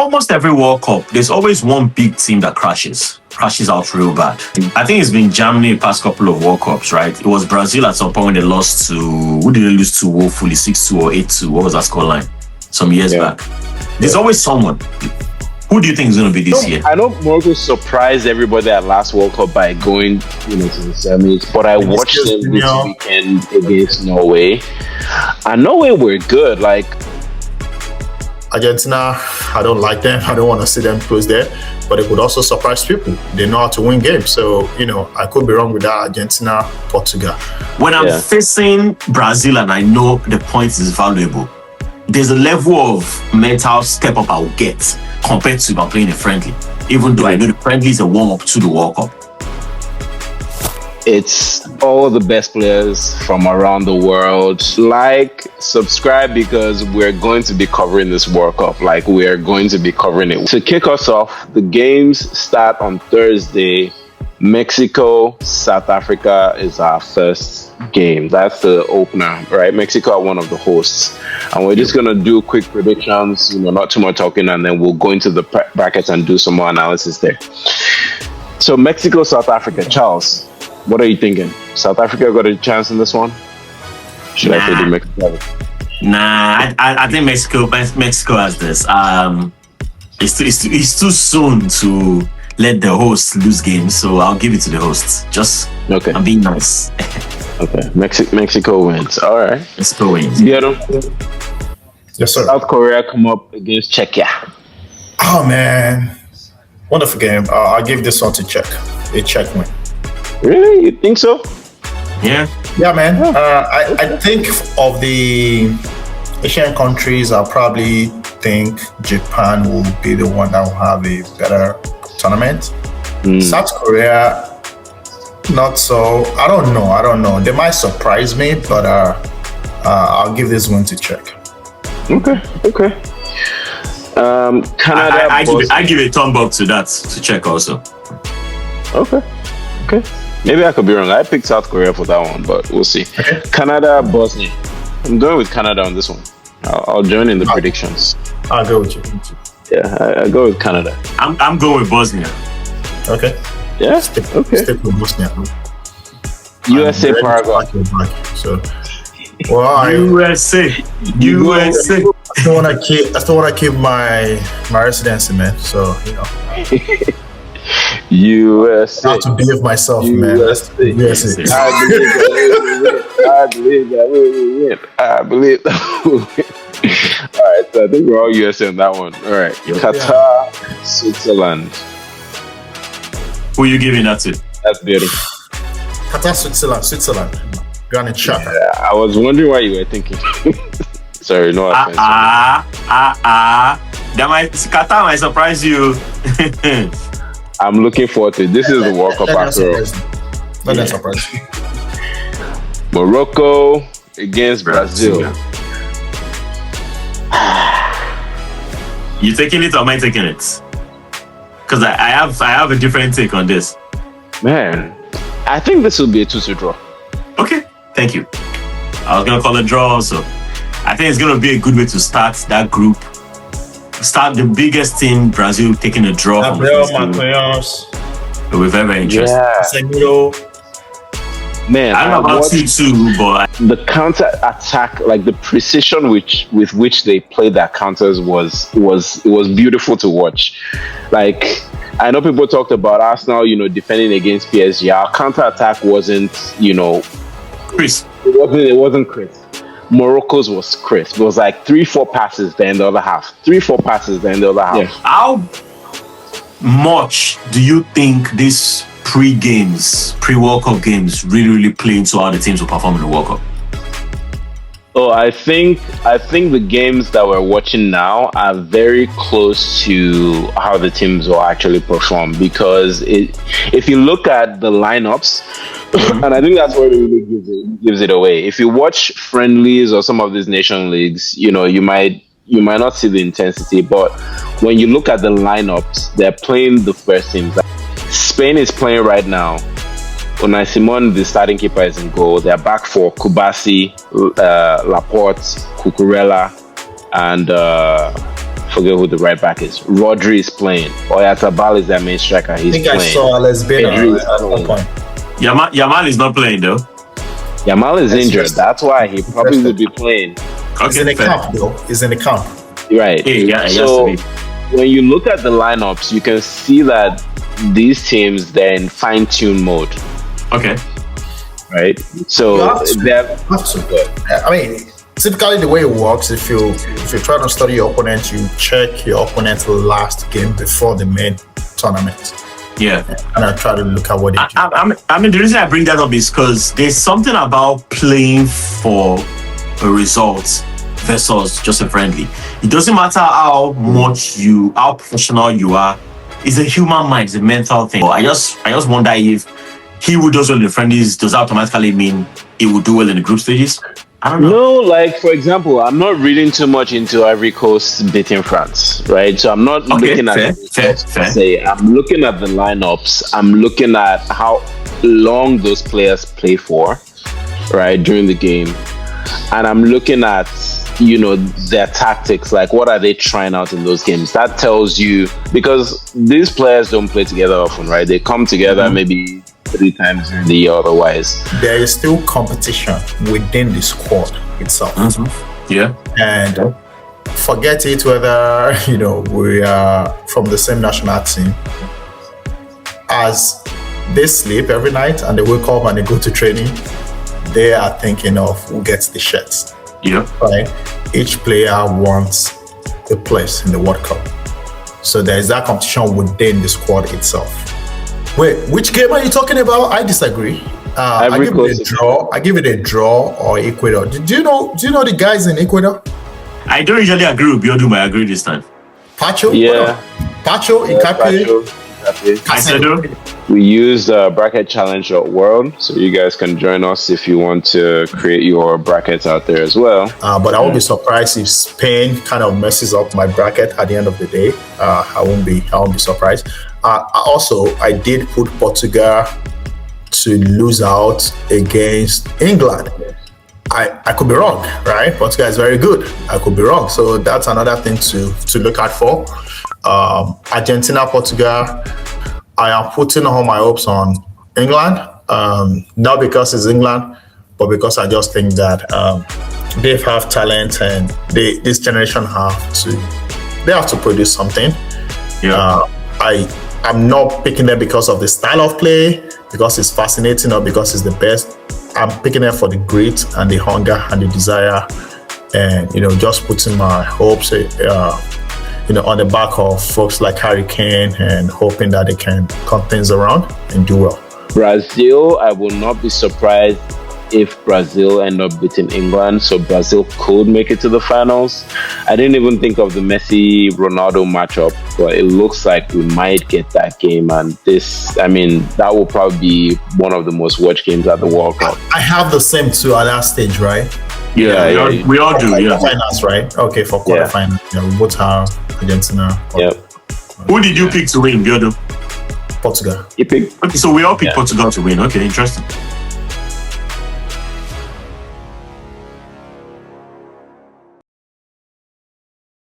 almost every World Cup, there's always one big team that crashes out real bad. I think it's been Germany the past couple of World Cups, right? It was Brazil at some point when they lost to, who did they lose to woefully, 6-2 or 8-2? What was that scoreline? Some years back. There's always someone. Who do you think is going to be this year? I know Morocco surprised everybody at last World Cup by going, to the semis, but I watched them this weekend against Norway. And Norway were good. Like, Argentina, I don't like them. I don't want to see them close there, but they could also surprise people. They know how to win games. So, I could be wrong with that Argentina, Portugal. When I'm facing Brazil and I know the points is valuable, there's a level of mental step up I will get compared to if I'm playing a friendly, even though I know the friendly is a warm-up to the World Cup. It's all the best players from around the world. Like, subscribe, because we're going to be covering this World Cup. Like, we're going to be covering it. To kick us off, the games start on Thursday. Mexico, South Africa is our first game. That's the opener, right? Mexico are one of the hosts. And we're just going to do quick predictions, not too much talking, and then we'll go into the brackets and do some more analysis there. So, Mexico, South Africa. Charles, what are you thinking? South Africa got a chance in this one? Should I say the Mexico? Nah, I think Mexico has this. It's too soon to let the host lose games, so I'll give it to the hosts. Okay. I'm being nice. Okay, Mexico wins. All right. Mexico wins. Yes, sir. South Korea come up against Czechia. Oh, man. Wonderful game. I'll give this one to Czech. A Czech win. Really? You think so? Yeah. Yeah, man. I think of the Asian countries, I'll probably think Japan will be the one that will have a better tournament. South Korea, not so. I don't know. They might surprise me, but I'll give this one to Czech. Okay. Canada. I give a thumb up to that, to Czech also. Okay. Maybe I could be wrong. I picked South Korea for that one, but we'll see. Okay. Canada, Bosnia. I'm going with Canada on this one. I'll join in the predictions. I'll go with you. Yeah, I go with Canada. I'm going with Bosnia. Okay. Yeah. Stick with Bosnia. USA, Paraguay. So, well, USA. I still want to keep my residency, man. So USA. I have to behave myself, man. USA. I believe that we win. All right, so I think we're all USA on that one. All right, Qatar, Switzerland. Who are you giving that to? That's beautiful. Qatar, Switzerland. Granite Xhaka. Yeah, I was wondering why you were thinking. Sorry, no offense. Qatar might surprise you. I'm looking forward to it. This is the World Cup after all. Let that surprise you. Morocco against Brazil. You taking it or am I taking it? Because I have a different take on this. Man, I think this will be a 2-2 draw. Okay, thank you. I was gonna call a draw also. I think it's gonna be a good way to start that group. Start the biggest team, Brazil, taking a draw. Gabriel Marquinhos. It'll be very, very interesting. Seguro. Man, I don't know about you too, but the counter attack, like the precision with which they played their counters was beautiful to watch. Like, I know people talked about Arsenal, defending against PSG. Our counter attack wasn't, Chris. It wasn't crisp. Morocco's was crisp. It was like 3-4 passes, then the other half. 3-4 passes, then the other half. Yeah. How much do you think this pre-World Cup games really play into how the teams will perform in the World Cup? Oh, I think the games that we're watching now are very close to how the teams will actually perform, because if you look at the lineups, and I think that's what really gives it away. If you watch friendlies or some of these nation leagues, you might not see the intensity, but when you look at the lineups, they're playing the first teams. Spain is playing right now. Unai Simon, the starting keeper, is in goal. They're back for Kubasi, Laporte, Cucurella, and forget who the right back is. Rodri is playing. Oyarzabal is their main striker. He's I think playing. I saw Alex Bena Pedri is at one playing. point. Yamal is not playing though. Yamal is That's injured. just- That's why he probably would be playing. He's in the fair. camp, though. He's in the camp. Right. Yeah, he has So to be. when you look at the lineups, you can see that these teams, they're in fine-tune mode. Okay. Right. You So have to. they're Have to. I mean, typically the way it works, if you try to study your opponent, you check your opponent's last game before the main tournament, Yeah. and I try to look at what they do. I mean, the reason I bring that up is because there's something about playing for a result versus just a friendly. It doesn't matter how professional you are. It's a human mind, it's a mental thing. But I just wonder if he who does well in the friendlies, does that automatically mean he will do well in the group stages? I don't know. No, like for example, I'm not reading too much into Ivory Coast beating France, right? So I'm not looking at the results per se. I'm looking at the lineups. I'm looking at how long those players play for, right, during the game, and I'm looking at their tactics. Like, what are they trying out in those games? That tells you, because these players don't play together often, right? They come together maybe 3 times in the year otherwise. There is still competition within the squad itself. Yeah. And forget it whether we are from the same national team. As they sleep every night and they wake up and they go to training, they are thinking of who gets the shirts. Yeah. Right? Each player wants a place in the World Cup. So there is that competition within the squad itself. Wait, which game are you talking about? I disagree. I give it a draw. I give it a draw or Ecuador. Do you know the guys in Ecuador? I don't usually agree with Biodun, but I agree this time. Pacho? Yeah. Pacho, Ikape. Caicedo. We used Bracket Challenge.world, so you guys can join us if you want to create your brackets out there as well. But I won't be surprised if Spain kind of messes up my bracket at the end of the day. I won't be surprised. Also, I did put Portugal to lose out against England. I could be wrong, right? Portugal is very good. I could be wrong. So that's another thing to look out for. Argentina, Portugal, I am putting all my hopes on England. Not because it's England, but because I just think that they have talent and this generation have to produce something. Yeah. I'm not picking them because of the style of play, because it's fascinating, or because it's the best. I'm picking them for the grit and the hunger and the desire, and just putting my hopes on the back of folks like Harry Kane, and hoping that they can turn things around and do well. Brazil, I will not be surprised if Brazil end up beating England, so Brazil could make it to the finals. I didn't even think of the Messi-Ronaldo matchup, but it looks like we might get that game, and that will probably be one of the most watched games at the World Cup. I have the same too at that stage, right? Yeah, we all do. Yeah. Finals, right? Okay, for quarterfinals, we both have Argentina. Yep. Who did you pick to win, Biodun? Portugal. You pick? Okay, so we all picked Portugal to win. Okay, interesting.